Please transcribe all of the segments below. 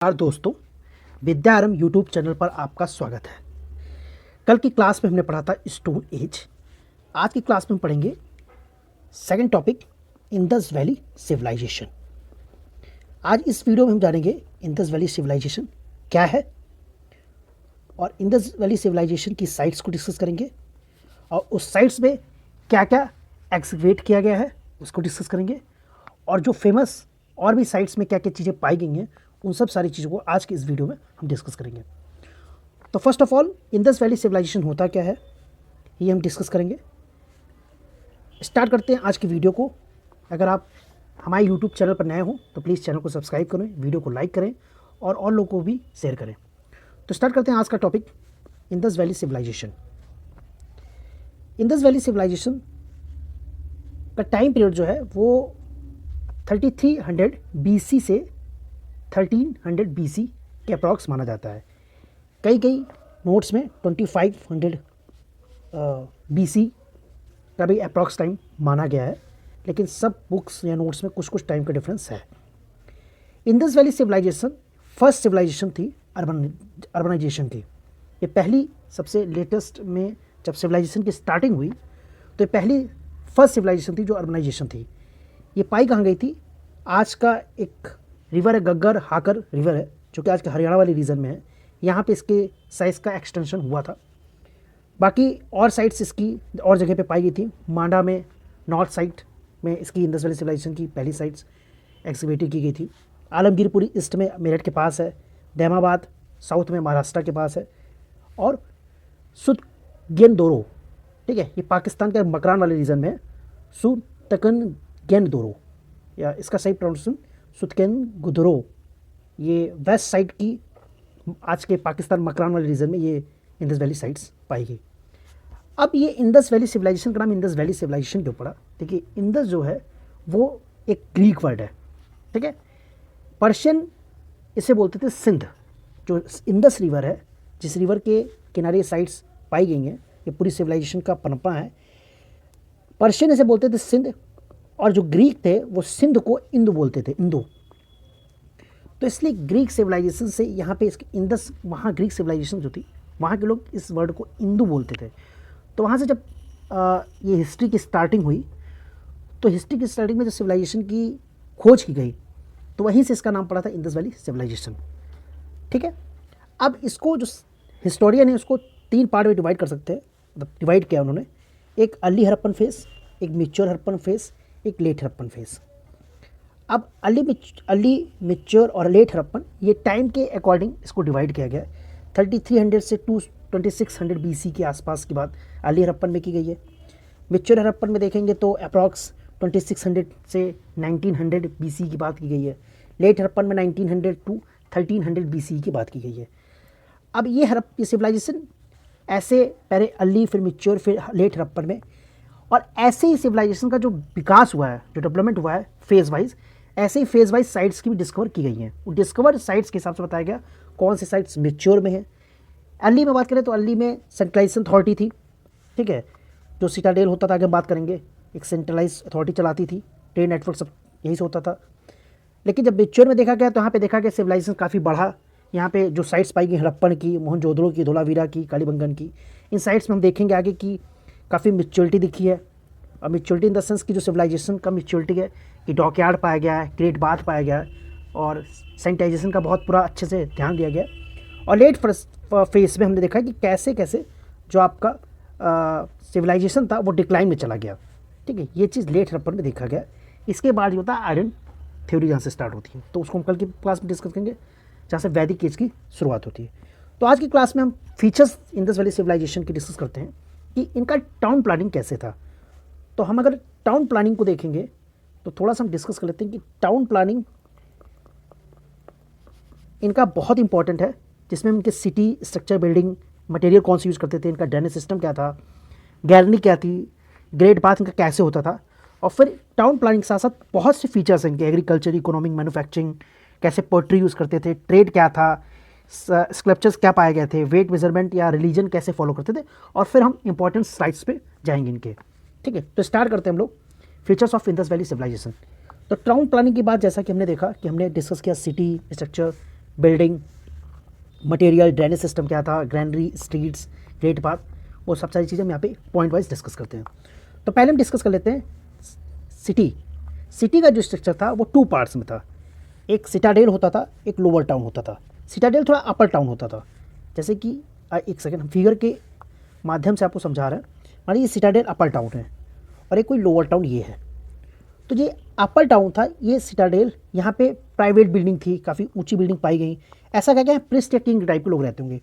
नमस्कार दोस्तों, विद्यारंभ YouTube channel पर आपका स्वागत है। कल की क्लास में हमने पढ़ा था स्टोन एज। आज की क्लास में हम पढ़ेंगे second topic, Indus valley civilisation. आज इस वीडियो में हम जानेंगे इंडस वैली सिविलाइजेशन क्या है और इंडस वैली सिविलाइजेशन की साइट्स को डिस्कस करेंगे और उस साइट्स में क्या क्या एक्सकवेट किया गया है उसको डिस्कस करेंगे और जो फेमस और भी साइट्स में क्या क्या चीज़ें पाई गई हैं उन सब सारी चीज़ों को आज की इस वीडियो में हम डिस्कस करेंगे। तो first of all Indus valley civilisation होता क्या है ये हम डिस्कस करेंगे। स्टार्ट करते हैं आज की वीडियो को। अगर आप हमारे यूट्यूब चैनल पर नए हो तो प्लीज़ चैनल को सब्सक्राइब करें, वीडियो को लाइक करें और लोगों को भी शेयर करें। तो स्टार्ट करते हैं आज का topic, Indus valley civilisation. Indus valley civilisation का टाइम पीरियड जो है वो 3300 BC से 1300 BC के अप्रॉक्स माना जाता है। कई नोट्स में 2500 BC का भी अप्रॉक्स टाइम माना गया है, लेकिन सब बुक्स या नोट्स में कुछ टाइम का डिफरेंस है। Indus valley civilisation first civilisation थी, अर्बनाइजेशन की। ये पहली सबसे लेटेस्ट में जब सिविलाइजेशन की स्टार्टिंग हुई तो ये पहली फर्स्ट सिविलाइजेशन थी जो अर्बनाइजेशन थी। ये पाई कहाँ गई थी? आज का एक रिवर है, गग्गर हाकर रिवर है, जो कि आज के हरियाणा वाले रीजन में है। यहाँ पे इसके साइज़ का एक्सटेंशन हुआ था। बाकी और साइट्स इसकी और जगह पे पाई गई थी। मांडा में नॉर्थ साइड में इसकी इंडस वैली सिविलाइजेशन की पहली साइट्स एक्सकवेटेड की गई थी। आलमगीरपुरी ईस्ट में मेरठ के पास है, दहमाबाद साउथ में महाराष्ट्र के पास है और सुतगेनदोरो, ठीक है, ये पाकिस्तान के मकरान वाले रीजन में है। सुतकनगेनदोरो या इसका सही प्रोनाउंसिएशन सुतकेनगुदरो, ये वेस्ट साइड की आज के पाकिस्तान मकरान वाले रीजन में ये इंडस वैली साइट्स पाई गई। अब ये इंडस वैली सिविलाइजेशन का नाम इंडस वैली सिविलाइजेशन क्यों पड़ा? देखिए, इंडस जो है वो एक ग्रीक वर्ड है, ठीक है। पर्शियन इसे बोलते थे सिंध। जो इंडस रिवर है, जिस रिवर के किनारे साइट्स पाई गई हैं, ये पूरी सिविलाइजेशन का पनपा है। पर्शियन इसे बोलते थे सिंध और जो ग्रीक थे वो सिंध को इंदु बोलते थे, इंदु। तो इसलिए ग्रीक सिविलाइजेशन से यहाँ पे इसकी इंडस, वहाँ ग्रीक सिविलाइजेशन जो थी वहाँ के लोग इस वर्ड को इंदु बोलते थे। तो वहाँ से जब ये हिस्ट्री की स्टार्टिंग हुई तो हिस्ट्री की स्टार्टिंग में जब सिविलाइजेशन की खोज की गई तो वहीं से इसका नाम पड़ा था इंडस वैली सिविलाइजेशन, ठीक है। अब इसको जो हिस्टोरियन है उसको 3 पार्ट में डिवाइड कर सकते हैं। मतलब डिवाइड किया उन्होंने, एक अर्ली हड़प्पन फेस, एक मैच्योर हड़प्पन फेस, एक लेट हड़प्पन फेस। अब अर्ली मैच्योर और लेट हड़प्पन ये टाइम के अकॉर्डिंग इसको डिवाइड किया गया है। 3300 से 2600 BC के आसपास की बात अर्ली हड़प्पन में की गई है। मैच्योर हड़प्पन में देखेंगे तो अप्रॉक्स 2600 से 1900 BC की बात की गई है। लेट हड़प्पन में 1900 टू 1300 BC की बात की गई है। अब ये सिविलाइजेशन ऐसे पहले अर्ली, फिर मैच्योर, फिर लेट हड़प्पन में, और ऐसे ही सिविलाइजेशन का जो विकास हुआ है, जो डेवलपमेंट हुआ है फेज़ वाइज, ऐसे ही फेज़ वाइज साइट्स की भी डिस्कवर की गई हैं। वो डिस्कवर साइट्स के हिसाब से बताया गया कौन से साइट्स मैच्योर में है। अर्ली में बात करें तो अर्ली में सेंट्रलाइजेशन अथॉरिटी थी, ठीक है, जो सिटाडेल होता था, आगे बात करेंगे, एक सेंट्रलाइज अथॉरिटी चलाती थी, ट्रेड नेटवर्क सब यहीं से होता था। लेकिन जब मैच्योर में देखा गया तो यहाँ पे देखा गया सिविलाइजेशन काफ़ी बढ़ा। यहाँ पे जो साइट्स पाई गई हड़प्पन की, मोहनजोदड़ो की, धोलावीरा की, कालीबंगन की, इन साइट्स में हम देखेंगे आगे की काफ़ी मैच्योरिटी दिखी है। और मैच्योरिटी इन द सेंस की जो सिविलाइजेशन का मैच्योरिटी है कि डॉकयार्ड पाया गया है, ग्रेट बाथ पाया गया है और सैनिटाइजेशन का बहुत पूरा अच्छे से ध्यान दिया गया। और लेट फेस में हमने देखा कि कैसे कैसे जो आपका सिविलाइजेशन था वो डिक्लाइन में चला गया, ठीक है। ये चीज़ लेट हड़प्पन में देखा गया। इसके बाद जो होता है आयरन थ्योरी जहाँ से स्टार्ट होती है, तो उसको हम कल की क्लास में डिस्कस करेंगे, जहाँ से वैदिक एज की शुरुआत होती है। तो आज की क्लास में हम फीचर्स इंडस वैली सिविलाइजेशन की डिस्कस करते हैं कि इनका टाउन प्लानिंग कैसे था। तो हम अगर टाउन प्लानिंग को देखेंगे तो थोड़ा सा हम डिस्कस कर लेते हैं कि टाउन प्लानिंग इनका बहुत इंपॉर्टेंट है, जिसमें इनके सिटी स्ट्रक्चर, बिल्डिंग मटेरियल कौन से यूज़ करते थे, इनका ड्रेनेज सिस्टम क्या था, गैलरी क्या थी, ग्रेट बाथ इनका कैसे होता था। और फिर टाउन प्लानिंग के साथ साथ बहुत से फीचर्स हैं इनके, एग्रीकल्चर, इकोनॉमिक, मैन्युफैक्चरिंग, कैसे पोल्ट्री यूज़ करते थे, ट्रेड क्या था, स्कल्पचर्स क्या पाए गए थे, वेट मेजरमेंट या रिलीजन कैसे फॉलो करते थे। और फिर हम इंपॉर्टेंट साइट्स पे जाएंगे इनके, ठीक है। तो स्टार्ट करते हैं हम लोग features of Indus valley civilisation. तो टाउन प्लानिंग की बात, जैसा कि हमने देखा कि हमने डिस्कस किया city structure, building, material, drainage system क्या था, ग्रैनरी, स्ट्रीट्स, ग्रेट पाथ, वो सब सारी चीज़ें हम यहाँ पे पॉइंट वाइज डिस्कस करते हैं। तो पहले हम डिस्कस कर लेते हैं सिटी। सिटी का जो स्ट्रक्चर था वो 2 पार्ट्स में था। एक सिटाडेल होता था, एक लोअर टाउन होता था। सिटाडेल थोड़ा अपर टाउन होता था। जैसे कि एक सेकेंड, हम फिगर के माध्यम से आपको समझा रहे हैं। मानिए ये सिटाडेल अपर टाउन है और एक कोई लोअर टाउन ये है। तो ये अपर टाउन था, ये सिटाडेल, यहाँ पे प्राइवेट बिल्डिंग थी, काफ़ी ऊंची बिल्डिंग पाई गई। ऐसा क्या क्या है, प्रिस्ट या किंग टाइप के लोग रहते होंगे।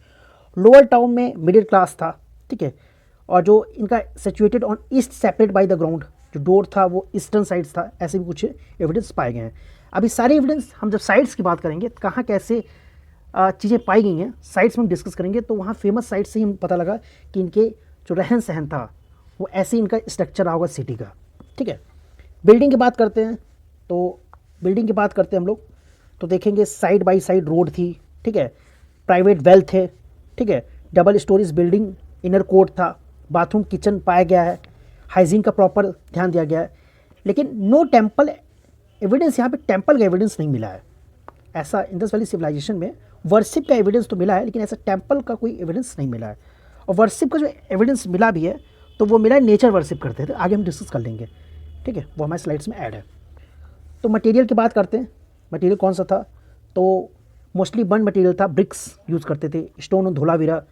लोअर टाउन में मिडिल क्लास था, ठीक है, और जो इनका situated on east separate by the ground, जो डोर था वो ईस्टर्न साइड्स था। ऐसे भी कुछ एविडेंस पाए गए हैं। अभी सारे एविडेंस हम जब साइट्स की बात करेंगे, कहाँ कैसे चीज़ें पाई गई हैं, साइट्स में हम डिस्कस करेंगे। तो वहाँ फेमस साइट से ही हम पता लगा कि इनके जो रहन सहन था वो ऐसे इनका स्ट्रक्चर रहा होगा सिटी का, ठीक है। बिल्डिंग की बात करते हैं, तो बिल्डिंग की बात करते हैं हम लोग, तो देखेंगे साइड बाय साइड रोड थी, ठीक है, प्राइवेट वेल थे, ठीक है, double stories building, inner court था, बाथरूम किचन पाया गया है, हाइजीन का प्रॉपर ध्यान दिया गया है। लेकिन नो टेम्पल एविडेंस, यहाँ पे टेम्पल का एविडेंस नहीं मिला है। ऐसा इंडस वैली सिविलाइजेशन में वर्शिप का एविडेंस तो मिला है, लेकिन ऐसा टेम्पल का कोई एविडेंस नहीं मिला है। और वर्शिप का जो एविडेंस मिला भी है तो वो मिला है नेचर वर्शिप करते थे। आगे हम डिस्कस कर लेंगे, ठीक है, वो हमारे स्लाइड्स में ऐड है। तो मटेरियल की बात करते हैं। मटेरियल कौन सा था, तो मोस्टली बर्न मटेरियल था, ब्रिक्स यूज़ करते थे। स्टोन और धोलावीरा,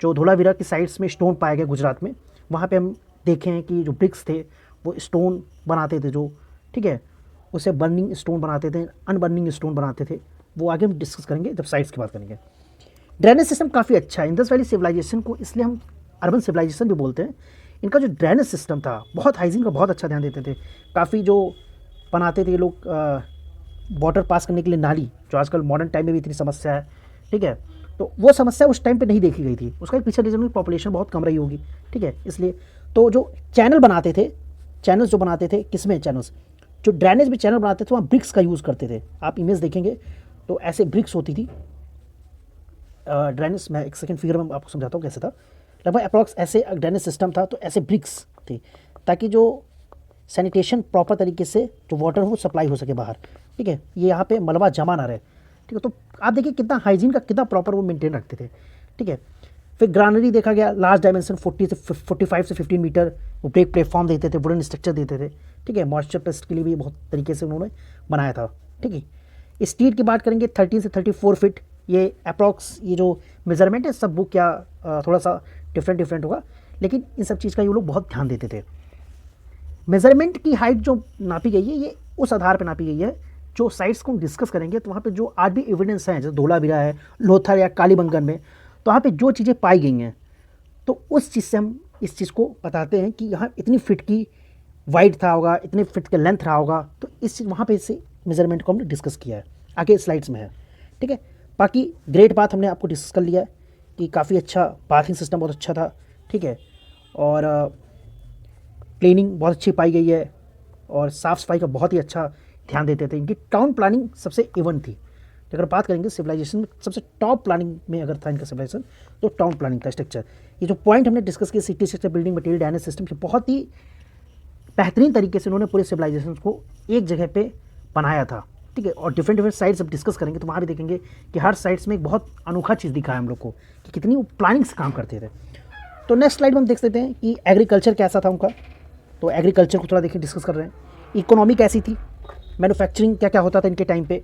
जो धोलावीरा की साइड्स में स्टोन पाया गया गुजरात में, वहाँ पे हम देखे हैं कि जो ब्रिक्स थे वो स्टोन बनाते थे, जो, ठीक है, उसे बर्निंग स्टोन बनाते थे, अनबर्निंग स्टोन बनाते थे। वो आगे हम डिस्कस करेंगे जब साइड्स की बात करेंगे। ड्रेनेज सिस्टम काफ़ी अच्छा है। इंडस वैली सिविलाइजेशन को इसलिए हम अर्बन सिविलाइजेशन भी बोलते हैं। इनका जो ड्रेनेज सिस्टम था, बहुत हाइजीन का बहुत अच्छा ध्यान देते थे। काफ़ी जो बनाते थे ये लोग वाटर पास करने के लिए नाली, जो आजकल मॉडर्न टाइम में भी इतनी समस्या है, ठीक है, तो वो समस्या उस टाइम पे नहीं देखी गई थी। उसका एक पीछे रीजन में पॉपुलेशन बहुत कम रही होगी, ठीक है, इसलिए। तो जो चैनल बनाते थे, चैनल्स जो बनाते थे, किसमें चैनल्स, जो ड्रेनेज में चैनल बनाते थे वहाँ ब्रिक्स का यूज़ करते थे। आप इमेज देखेंगे तो ऐसे ब्रिक्स होती थी ड्रेनेज। मैं एक सेकंड फिगर में आपको समझाता हूँ कैसे था। लगभग अप्रॉक्स ऐसे ड्रेनेज सिस्टम था, तो ऐसे ब्रिक्स थे ताकि जो सैनिटेशन प्रॉपर तरीके से जो वाटर हो सप्लाई हो सके बाहर, ठीक है, ये यहाँ पे मलबा जमा ना रहे, ठीक है। तो आप देखिए कितना हाइजीन का कितना प्रॉपर वो मेंटेन रखते थे, ठीक है। फिर ग्रानरी देखा गया, लार्ज डायमेंशन 45 से 15 मीटर, वो ब्रेक प्लेटफॉर्म देते थे, वुडन स्ट्रक्चर देते थे, ठीक है। मॉइस्चर टेस्ट के लिए भी बहुत तरीके से उन्होंने बनाया था, ठीक है। स्ट्रीट की बात करेंगे 30 से 34 फीट, ये अप्रॉक्स ये जो मेजरमेंट है सब बुक या थोड़ा सा डिफरेंट होगा, लेकिन इन सब चीज़ का ये लोग बहुत ध्यान देते थे। मेजरमेंट की हाइट जो नापी गई है ये उस आधार पर नापी गई है, जो साइट्स को हम डिस्कस करेंगे तो वहाँ पे जो आज भी एविडेंस हैं, जैसे धोलावीरा है, लोथर या कालीबंगन में, तो वहाँ पे जो चीज़ें पाई गई हैं तो उस चीज़ से हम इस चीज़ को बताते हैं कि यहाँ इतनी फिट की वाइड था होगा, इतने फिट का लेंथ रहा होगा। तो इस वहाँ पे इसे मेजरमेंट को हमने डिस्कस किया है, आगे स्लाइड्स में है, ठीक है। बाकी ग्रेट बाथ हमने आपको डिस्कस कर लिया है कि काफ़ी अच्छा बाथिंग सिस्टम बहुत अच्छा था, ठीक है, और क्लीनिंग बहुत अच्छी पाई गई है और साफ़ सफाई का बहुत ही अच्छा ध्यान देते थे। इनकी टाउन प्लानिंग सबसे इवन थी। अगर बात करेंगे सिविलाइजेशन में सबसे टॉप प्लानिंग में अगर था इनका सिविलाइजेशन, तो टाउन प्लानिंग था, स्ट्रक्चर। ये जो पॉइंट हमने डिस्कस किया, city structure, building material, drainage system, की बहुत ही बेहतरीन तरीके से उन्होंने पूरे सिविलाइजेशन को एक जगह पे बनाया था, ठीक है। और डिफरेंट साइट्स जब डिस्कस करेंगे तो वहाँ भी देखेंगे कि हर साइट्स में एक बहुत अनोखा चीज़ दिखा है हम लोग को कि कितनी वो प्लानिंग से काम करते थे। तो नेक्स्ट स्लाइड में हम देख लेते हैं कि एग्रीकल्चर कैसा था उनका। तो एग्रीकल्चर को थोड़ा देखिए डिस्कस कर रहे हैं। इकोनॉमी कैसी थी, मैन्युफैक्चरिंग क्या क्या होता था इनके टाइम पे,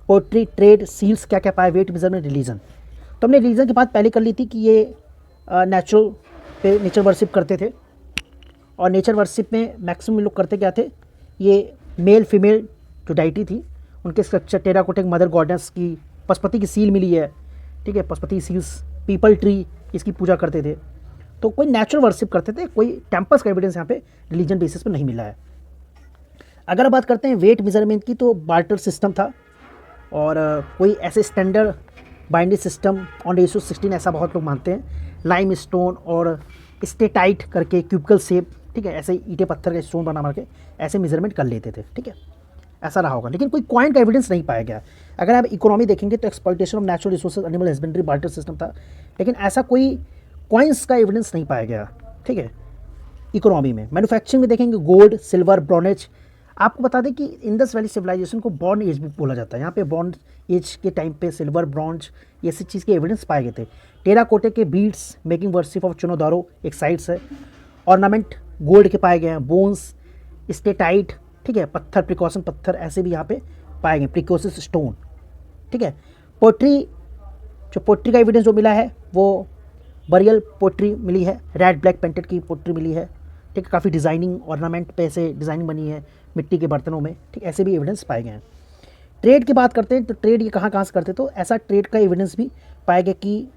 पोट्री, ट्रेड, सील्स क्या क्या पाए, वेट मेजरमेंट, रिलीजन। तो हमने रिलीजन की बात पहले कर ली थी कि ये नेचुरल पे नेचर वर्शिप करते थे। और नेचर वर्शिप में मैक्सिमम लोग करते क्या थे, ये मेल फीमेल जो डाइटी थी उनके स्ट्रक्चर, टेराकोटिक मदर गॉडेस की, पशुपति की सील मिली है, ठीक है, पशुपति सील्स, पीपल ट्री, इसकी पूजा करते थे। तो कोई नेचुरल वर्शिप करते थे, कोई टेम्पल्स का एविडेंस यहाँ पे रिलीजन बेसिस पे नहीं मिला है। अगर बात करते हैं वेट मेजरमेंट की, तो बार्टर सिस्टम था और कोई ऐसे standard binding system on ratio 16 ऐसा बहुत लोग मानते हैं। लाइम स्टोन और स्टेटाइट करके क्यूबिकल शेप, ठीक है, ऐसे ईंटे पत्थर का स्टोन बना के ऐसे मेजरमेंट कर लेते थे, ठीक है, ऐसा रहा होगा। लेकिन कोई कॉइन का एविडेंस नहीं पाया गया। अगर आप इकोनॉमी देखेंगे तो exploitation of natural resources, animal husbandry, barter system था, लेकिन ऐसा कोई कॉइन्स का एविडेंस नहीं पाया गया, ठीक है, इकोनॉमी में। मैन्युफैक्चरिंग में देखेंगे गोल्ड, सिल्वर, ब्रोंज, आपको बता दें कि इंडस वैली सिविलाइजेशन को बॉर्न एज भी बोला जाता है। यहाँ पे बॉर्न एज के टाइम पे सिल्वर, ब्रॉन्ज, ये सब चीज़ के एविडेंस पाए गए थे। टेराकोटे के बीड्स मेकिंग वर्शिप ऑफ चुनोदारो एक साइट्स है। ऑर्नामेंट गोल्ड के पाए गए हैं। बोन्स, स्टेटाइट, ठीक है, पत्थर, प्रिकॉशन पत्थर ऐसे भी यहाँ पे पाए गए, प्रिकॉसिस स्टोन, ठीक है। पोट्री, जो पोट्री का एविडेंस जो मिला है वो बरियल पोट्री मिली है, रेड ब्लैक पेंटेड की पोट्री मिली है, ठीक है। काफ़ी डिज़ाइनिंग ऑर्नामेंट पे ऐसे डिज़ाइनिंग बनी है मिट्टी के बर्तनों में, ठीक, ऐसे भी एविडेंस पाए गए हैं। ट्रेड की बात करते हैं तो ट्रेड ये कहाँ से करते, तो ऐसा ट्रेड का एविडेंस भी पाया गया कि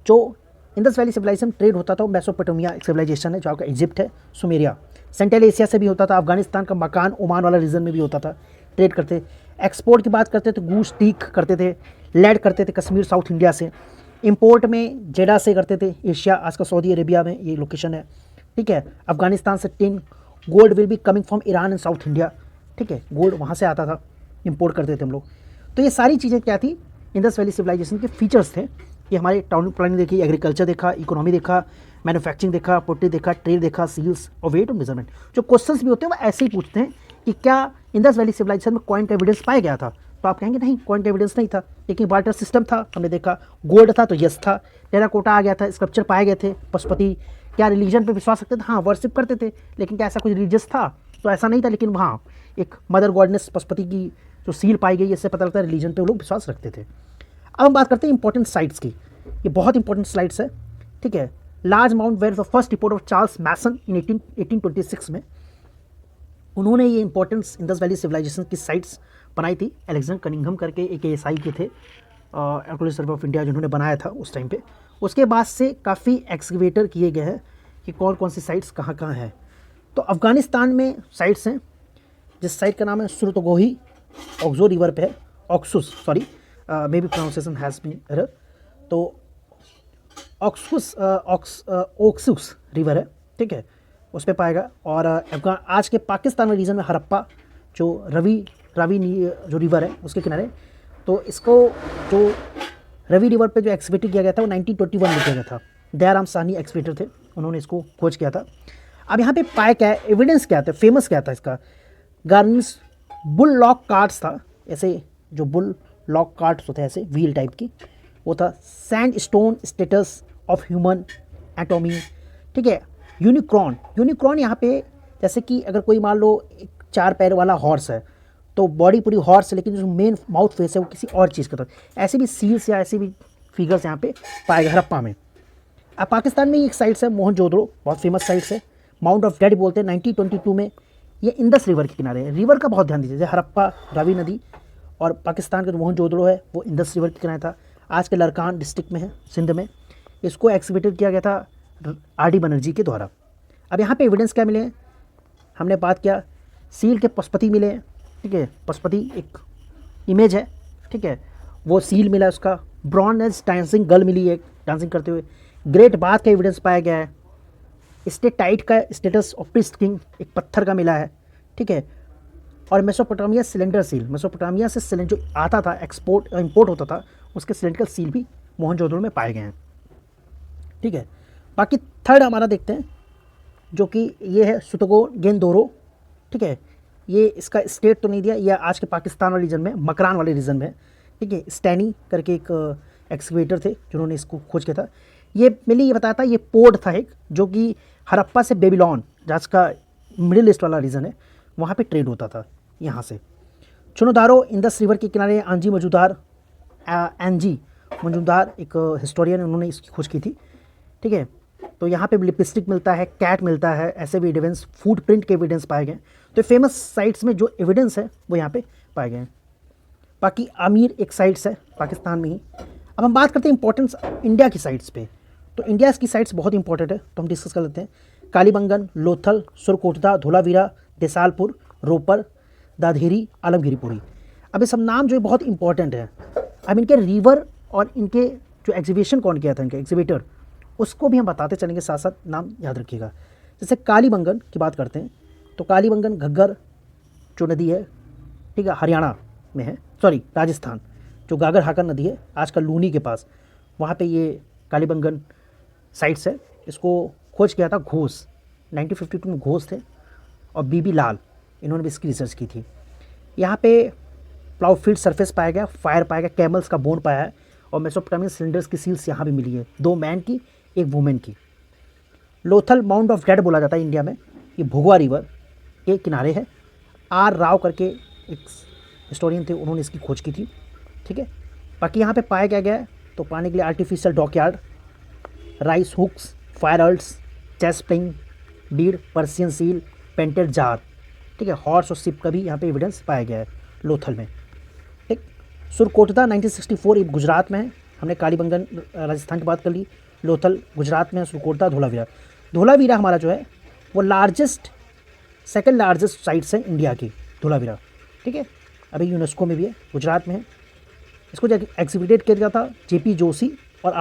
जो इंडस वैली सिविलाइजेशन ट्रेड होता था वो मेसोपोटामिया सिविलाइजेशन है जो आपका इजिप्ट है, सुमेरिया, सेंट्रल एशिया से भी होता था, अफगानिस्तान का मकान, ओमान वाला रीजन में भी होता था, ट्रेड करते। एक्सपोर्ट की बात करते तो गूस टीक करते थे, लेड करते थे कश्मीर साउथ इंडिया से। इंपोर्ट में जेडा से करते थे, एशिया आज का सऊदी अरेबिया में ये लोकेशन है, ठीक है। अफगानिस्तान से tin, gold will be coming from Iran and south India, ठीक है, गोल्ड वहाँ से आता था, इंपोर्ट करते थे हम लोग। तो ये सारी चीज़ें क्या थी, इंडस वैली सिविलाइजेशन के फीचर्स थे। ये हमारे टाउन प्लानिंग देखी, एग्रीकल्चर देखा, इकोनॉमी देखा, मैन्युफैक्चरिंग देखा, पोट्री देखा, ट्रेड देखा, सील्स और वेट और मेजरमेंट। जो क्वेश्चंस भी होते हैं वो ऐसे ही पूछते हैं कि क्या इंडस वैली सिविलाइजेशन में कॉइन का एविडेंस पाया गया था, तो आप कहेंगे नहीं, कॉइन का एविडेंस नहीं था, लेकिन बार्टर सिस्टम था, हमने देखा। गोल्ड था तो यस था, टेराकोटा आ गया था, स्कल्पचर पाए गए थे। पशुपति क्या रिलीजन पे विश्वास रखते थे, हाँ वर्शिप करते थे, लेकिन क्या ऐसा कुछ रिलीजियस था, तो ऐसा नहीं था, लेकिन वहाँ एक मदर गॉडनेस पशुपति की जो सील पाई गई, इससे पता लगता है रिलीजन पे वो लोग विश्वास रखते थे। अब हम बात करते हैं इंपॉर्टेंट साइट्स की। ये बहुत इंपॉर्टेंट स्लाइड्स है, ठीक है। Large mount where the first report of Charles Masson in 1826 में उन्होंने ये इंपॉर्टेंट इंडस वैली सिविलाइजेशन की साइट्स बनाई थी। एलेक्जेंडर कनिंघम करके एक एएसआई के थे, आर्कियोलॉजिकल सर्वे ऑफ इंडिया, जिन्होंने बनाया था उस टाइम पे। उसके बाद से काफ़ी एक्सकवेटर किए गए हैं कि कौन कौन सी साइट्स कहाँ कहाँ हैं। तो अफ़गानिस्तान में साइट्स हैं, जिस साइट का नाम है सुरतगोही, ऑक्सो रिवर पे है, Oxus, sorry may be pronunciation has been error, तो ऑक्सुस रिवर है, ठीक है, उस पर पाएगा। और आज के पाकिस्तान में रीजन में हरप्पा, जो रावी जो रिवर है उसके किनारे, तो इसको जो रवि रिवर पे जो एक्सकवेट किया गया था वो 1921 में किया गया था। दयाराम साहनी एक्सकवेटर थे, उन्होंने इसको खोज किया था। अब यहाँ पे पाया क्या है, एविडेंस क्या था, फेमस क्या था इसका, गार्निस बुल लॉक कार्ड्स था, ऐसे जो बुल लॉक कार्ड्स होते हैं ऐसे व्हील टाइप की, वो था। Sand stone status of human Atomy, ठीक है। यूनिक्रॉन यहाँ पे जैसे कि अगर कोई मान लो एक 4 पैर वाला हॉर्स है, तो बॉडी पूरी हॉर्स है, लेकिन जो मेन माउथ फेस है वो किसी और चीज़ का था। ऐसे भी सील्स या ऐसे भी फिगर्स यहाँ पे पाए गए हड़प्पा में। अब पाकिस्तान में एक साइट्स है मोहनजोदड़ो, बहुत फेमस साइट्स है, माउंट ऑफ डेड बोलते हैं। 1922 में ये इंडस रिवर के किनारे है। रिवर का बहुत ध्यान दीजिए, जैसे हड़प्पा रावी नदी, और पाकिस्तान का जो मोहनजोदड़ो है वो इंडस रिवर के किनारे था। आज के लरकान डिस्ट्रिक्ट में है, सिंध में। इसको एक्सकवेटेड किया गया था आर.डी. बनर्जी के द्वारा। अब यहाँ पे एविडेंस क्या मिले हैं, हमने बात किया सील के पशुपति मिले हैं, ठीक है, पशुपति एक इमेज है, ठीक है, वो सील मिला उसका। ब्रॉन्ज डांसिंग गर्ल मिली है डांसिंग करते हुए। ग्रेट बाथ का एविडेंस पाया गया है। स्टेटाइट का स्टेटस ऑफ प्रिस्ट किंग एक पत्थर का मिला है, ठीक है। और मेसोपोटामिया सिलेंडर सील, मेसोपोटामिया से सिलेंडर जो आता था, एक्सपोर्ट इंपोर्ट होता था, उसके सिलेंडर सील भी मोहनजोदड़ो में पाए गए हैं, ठीक है। बाकी थर्ड हमारा देखते हैं, जो कि ये है सुतगो गेंदोरो, ठीक है। ये इसका स्टेट तो नहीं दिया, यह आज के पाकिस्तान वाले रीजन में, मकरान वाले रीजन में, ठीक है। स्टैनी करके एक एक्सकवेटर थे जिन्होंने इसको खोज किया था। ये मिली, ये बताया था, ये पोर्ट था एक, जो कि हड़प्पा से बेबीलोन, जहाँ का मिडिल ईस्ट वाला रीजन है, वहाँ पे ट्रेड होता था यहाँ से। चुनोदारो इंडस रिवर के किनारे, एनजी मजूमदार एक हिस्टोरियन, उन्होंने इसकी खोज की थी, ठीक है। तो यहाँ पे लिपस्टिक मिलता है, कैट मिलता है, ऐसे भी एविडेंस, फूट प्रिंट के एविडेंस पाए गए। तो फेमस साइट्स में जो एविडेंस है वो यहाँ पे पाए गए हैं। बाकी आमिर एक साइट्स है पाकिस्तान में ही। अब हम बात करते हैं इंपॉर्टेंस इंडिया की साइट्स पे। तो इंडिया की साइट्स बहुत इंपॉर्टेंट है, तो हम डिस्कस कर लेते हैं। कालीबंगन, लोथल, सुरकोटदा, धोलावीरा, देसालपुर, रोपर, दाधेरी, आलमगिरीपुरी। अब ये सब नाम जो है बहुत इंपॉर्टेंट है। अब इनके रिवर और इनके जो एग्जीबिशन कौन किया था, इनके एग्जीबिटर, उसको भी हम बताते चलेंगे, साथ साथ नाम याद रखिएगा। जैसे कालीबंगन की बात करते हैं, तो कालीबंगन घग्गर जो नदी है, ठीक है, हरियाणा में है, सॉरी राजस्थान, जो गागर हाकर नदी है आज का लूनी के पास, वहाँ पे ये कालीबंगन साइट्स है। इसको खोज किया था घोष, 1952 में घोष थे, और बीबी लाल, इन्होंने भी इसकी रिसर्च की थी। यहाँ पे प्लाउ फील्ड सरफेस पाया गया, फायर पाया गया, कैमल्स का बोन पाया है और मेसोपोटामियन सिलेंडर्स की सील्स यहाँ भी मिली है, 2 मैन की, 1 वुमेन की। लोथल माउंट ऑफ डेड बोला जाता है इंडिया में, ये भोगवा रिवर के किनारे है। आर राव करके एक हिस्टोरियन थे, उन्होंने इसकी खोज की थी, ठीक है। बाकी यहाँ पे पाया क्या गया है, तो पाने के लिए artificial dockyard, rice husks, fire altars, chess playing, bead, Persian seal, painted jar, ठीक है। हॉर्स और सिप का भी यहाँ पे एविडेंस पाया गया है लोथल में, ठीक। सुरकोटदा 1964 ये गुजरात में है। हमने कालीबंगन राजस्थान की बात कर ली, लोथल गुजरात में है, सुरकोटदा धोलावीरा। धोलावीरा हमारा जो है वो लार्जेस्ट, सेकंड लार्जेस्ट साइट्स है इंडिया की, धोलावीरा, ठीक है। अभी यूनेस्को में भी है, गुजरात में है। इसको जो एग्जिबिटेड किया गया था जेपी जोशी और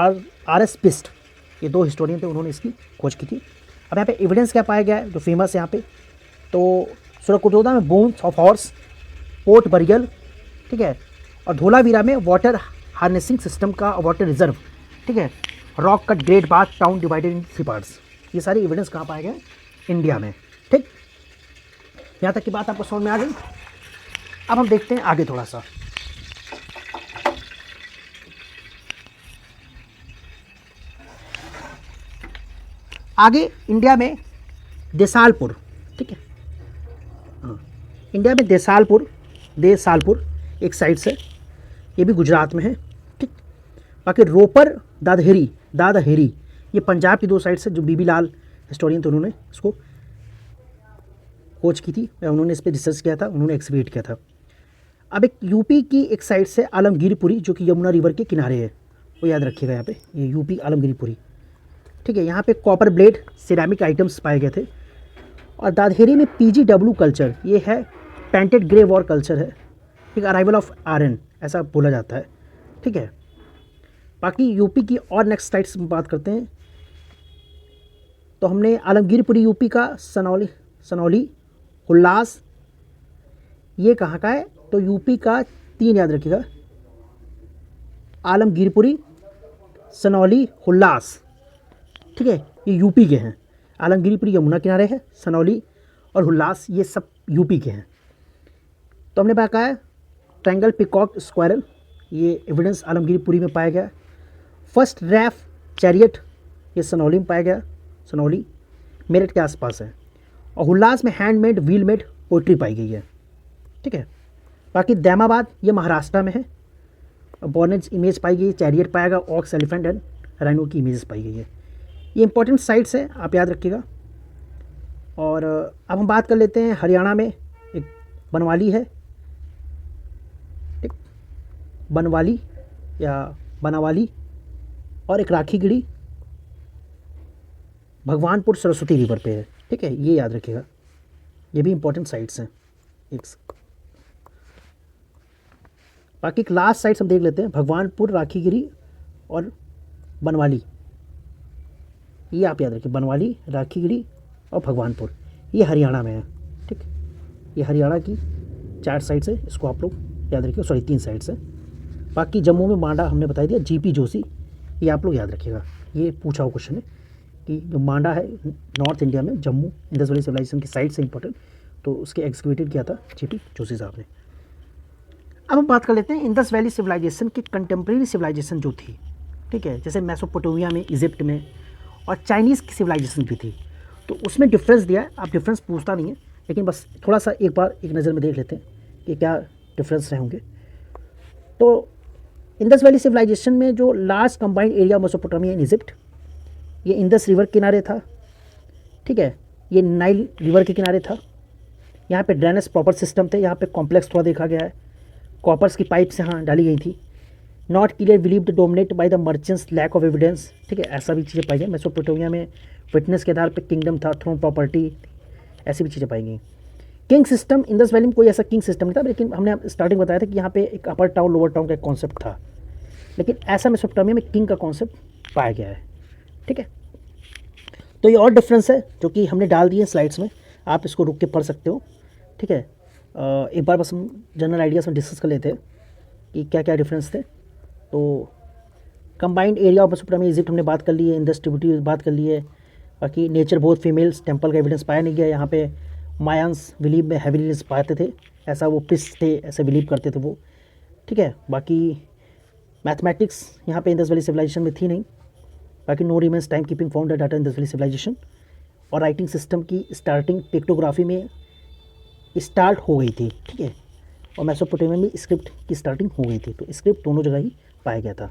आर एस पिस्ट, ये 2 हिस्टोरियन थे, उन्होंने इसकी खोज की थी। अब यहाँ पे एविडेंस क्या पाया गया है जो फेमस है यहाँ पे, तो सुरकोटदा में bones of horse, port burial, ठीक है। और धोलावीरा में वाटर हार्नेसिंग सिस्टम का वाटर रिजर्व, ठीक है। Rock cut great bath town divided in 3 parts. ये सारी एविडेंस कहाँ पाए गए, इंडिया में, ठीक। यहाँ तक की बात आपको समझ में आ गई। अब हम देखते हैं आगे थोड़ा सा। आगे इंडिया में देसालपुर, ठीक है। हाँ, इंडिया में देसालपुर एक साइड से, ये भी गुजरात में है, ठीक। बाकी रोपर दादहेरी ये पंजाब की 2 साइड से, जो बीबी लाल हिस्टोरियन थे उन्होंने इसको खोज की थी, उन्होंने इस पर रिसर्च किया था, उन्होंने एक्सपीट किया था। अब एक यूपी की एक साइड से आलमगीरपुरी, जो कि यमुना रिवर के किनारे है, वो याद रखिएगा यहाँ पे, ये यूपी आलमगीरपुरी, ठीक है। यहाँ पे कॉपर ब्लेड, सिरेमिक आइटम्स पाए गए थे। और दादहेरी में PGW कल्चर, ये है पेंटेड ग्रे वॉर कल्चर है, ठीक। अराइवल ऑफ आयरन ऐसा बोला जाता है, ठीक है। बाकी यूपी की और नेक्स्ट साइट्स में बात करते हैं, तो हमने आलमगीरपुरी यूपी का, सनौली, हुल्लास, ये कहाँ का है, तो यूपी का 3 याद रखिएगा, आलमगीरपुरी, सनौली, हुल्लास, ठीक है। ये यूपी के हैं। आलमगीरपुरी यमुना किनारे है, सनौली और हुल्लास ये सब यूपी के हैं। तो हमने कहा है ट्रायंगल पिकॉक स्क्वायरल, ये एविडेंस आलमगीरपुरी में पाया गया। फर्स्ट रैफ चैरियट, ये सनौली में पाया गया, सनौली मेरठ के आसपास है। और हुल्लास में हैंडमेड व्हील मेड पोइट्री पाई गई है, ठीक है। बाकी दैमाबाद ये महाराष्ट्र में है, बॉर्नेज इमेज पाई गई, चैरियट पाया गया, ऑक्स, एलिफेंट एंड राइनो की इमेजेस पाई गई है। ये इंपॉर्टेंट साइट्स हैं, आप याद रखिएगा। और अब हम बात कर लेते हैं हरियाणा में एक बनवाली है, ठीक, बनवाली या बनावाली, और एक राखीगढ़ी भगवानपुर सरस्वती रिवर पे है, ठीक है। ये याद रखिएगा, ये भी इंपॉर्टेंट साइट्स हैं। एक बाकी एक लास्ट साइट्स हम देख लेते हैं, भगवानपुर, राखीगिरी और बनवाली, ये आप याद रखिए, बनवाली, राखीगिरी और भगवानपुर, ये हरियाणा में है, ठीक। ये हरियाणा की 4 साइट्स है, इसको आप लोग याद रखिए, सॉरी 3 साइट्स है। बाकी जम्मू में मांडा हमने बता दिया, जीपी जोशी, ये आप लोग याद रखिएगा, ये पूछा हुआ क्वेश्चन है कि जो मांडा है नॉर्थ इंडिया में, जम्मू, इंडस वैली सिविलाइजेशन की साइट से इंपॉर्टेंट, तो उसके एक्सक्यूटिव किया था जीपी जोशी साहब ने। अब हम बात कर लेते हैं इंडस वैली सिविलाइजेशन की कंटेम्प्रेरी सिविलाइजेशन जो थी, ठीक है, जैसे मेसोपोटामिया में, इजिप्ट में, और चाइनीज़ की सिविलाइजेशन भी थी। तो उसमें डिफरेंस दिया है, आप डिफरेंस पूछता नहीं है, लेकिन बस थोड़ा सा एक बार एक नज़र में देख लेते हैं कि क्या डिफरेंस रहे होंगे। तो इंडस वैली सिविलाइजेशन में जो large combined area Mesopotamia and Egypt, ये इंडस रिवर किनारे था, ठीक है। ये नाइल रिवर के किनारे था। यहाँ पे ड्रेनेज प्रॉपर सिस्टम थे, यहाँ पे कॉम्प्लेक्स थोड़ा देखा गया है, कॉपर्स की पाइप्स यहाँ डाली गई थी। Not clear believed dominate by the merchants, lack of evidence, ठीक है, ऐसा भी चीज़ें पाई गई। मेसोपोटामिया में विटनेस के आधार पर किंगडम था, थ्रोन प्रॉपर्टी, ऐसी भी चीज़ें पाई गई। किंग सिस्टम, इंडस वैली में कोई ऐसा किंग सिस्टम नहीं था, लेकिन हमने स्टार्टिंग बताया था कि यहाँ पे एक अपर टाउन लोअर टाउन का कॉन्सेप्ट था, लेकिन ऐसा मेसोपोटामिया में किंग का कॉन्सेप्ट पाया गया है, ठीक है। तो ये और डिफरेंस है जो कि हमने डाल दिए स्लाइड्स में, आप इसको रुक के पढ़ सकते हो, ठीक है। एक बार बस हम जनरल आइडियाज़ में डिस्कस कर लेते हैं कि क्या क्या डिफरेंस थे। तो combined area of Mesopotamia Egypt हमने बात कर ली है, इंडस ट्रिब्यूटरी बात कर ली है। बाकी नेचर बोथ फीमेल्स, टेम्पल का एविडेंस पाया नहीं गया यहाँ पे। मायांस बिलीव में हैविली पाते थे, ऐसा वो प्रिस्ट थे, ऐसे बिलीव करते थे वो, ठीक है। बाकी मैथमेटिक्स यहाँ पे इंडस वैली सिविलाइजेशन में थी नहीं। बाकी no remains time keeping found data Indus valley civilisation. और राइटिंग सिस्टम की स्टार्टिंग पिक्टोग्राफी में स्टार्ट हो गई थी, ठीक है। और मेसोपोटामिया में स्क्रिप्ट की स्टार्टिंग हो गई थी, तो स्क्रिप्ट दोनों जगह ही पाया गया था।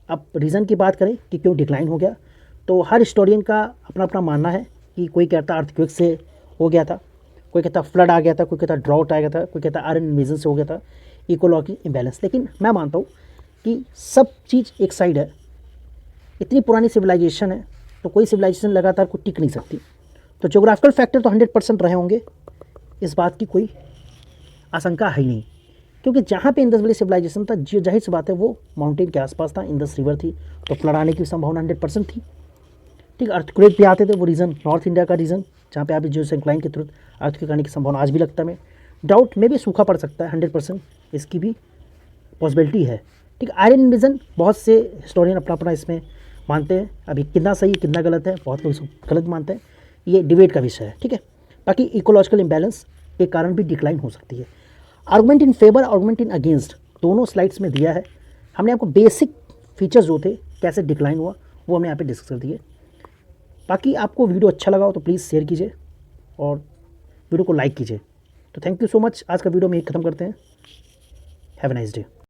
अब रीज़न की बात करें कि क्यों डिक्लाइन हो गया, तो हर हिस्टोरियन का अपना अपना मानना है कि कोई कहता अर्थक्वेक से हो गया था, कोई कहता फ्लड आ गया था, कोई कहता ड्राउट आ गया था, कोई कहता आयरन इन्वेजन से हो गया था, इकोलॉजिकल इम्बैलेंस। लेकिन मैं मानता हूँ कि सब चीज़ एक साइड है। इतनी पुरानी सिविलाइजेशन है तो कोई सिविलाइजेशन लगातार कोई टिक नहीं सकती। तो ज्योग्राफिकल फैक्टर तो 100% रहे होंगे, इस बात की कोई आशंका है ही नहीं। क्योंकि जहाँ पे इंडस वैली सिविलाइजेशन था, जो जाहिर सी बात है वो माउंटेन के आसपास था, इंडस रिवर थी, तो फ्लड आने की संभावना 100% थी, ठीक। अर्थक्वेक भी आते थे, वो रीजन नॉर्थ इंडिया का रीजन जहाँ पे आप जियोसिंक्लाइन के थ्रू अर्थक्वेक आने की संभावना आज भी लगता है। डाउट में भी सूखा पड़ सकता है, 100% इसकी भी पॉसिबिलिटी है, ठीक। आयरन इन्वेजन बहुत से हिस्टोरियन अपना अपना इसमें मानते हैं, अभी कितना सही कितना गलत है, बहुत लोग इसको गलत मानते हैं, ये डिबेट का विषय है, ठीक है। बाकी इकोलॉजिकल इम्बैलेंस के कारण भी डिक्लाइन हो सकती है। Argument in favour, argument in against दोनों स्लाइड्स में दिया है। हमने आपको बेसिक फीचर्स जो थे कैसे डिक्लाइन हुआ वो हमने यहाँ पे डिस्कस कर दिए। बाकी आपको वीडियो अच्छा लगा हो तो प्लीज़ शेयर कीजिए और वीडियो को लाइक कीजिए। तो थैंक यू सो मच। आज का वीडियो में यही ख़त्म करते हैं। Have a nice day.